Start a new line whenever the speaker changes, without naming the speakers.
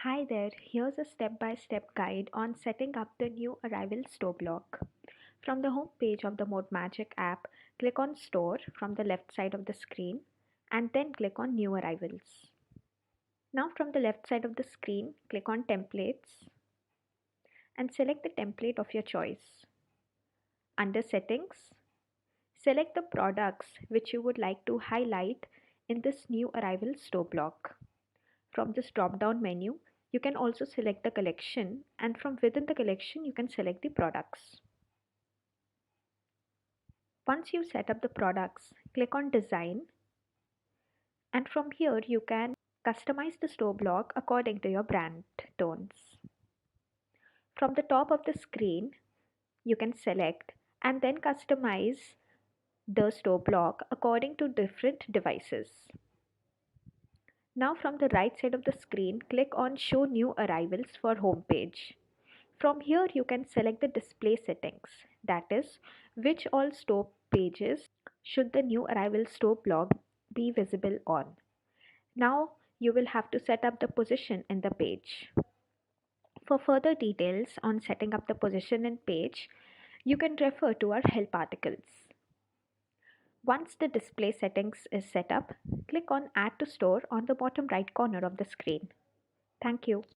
Hi there, here's a step-by-step guide on setting up the new arrival store block. From the home page of the ModeMagic app, click on Store from the left side of the screen and then click on New Arrivals. Now from the left side of the screen, click on Templates and select the template of your choice. Under Settings, select the products which you would like to highlight in this new arrival store block. From this drop-down menu, you can also select the collection, and from within the collection, you can select the products. Once you set up the products, click on Design, and from here you can customize the store block according to your brand tones. From the top of the screen, you can select and then customize the store block according to different devices. Now from the right side of the screen, click on Show New Arrivals for home page. From here you can select the display settings, that is, which all store pages should the new arrival store block be visible on. Now you will have to set up the position in the page. For further details on setting up the position in page, you can refer to our help articles. Once the display settings is set up, click on Add to Store on the bottom right corner of the screen. Thank you.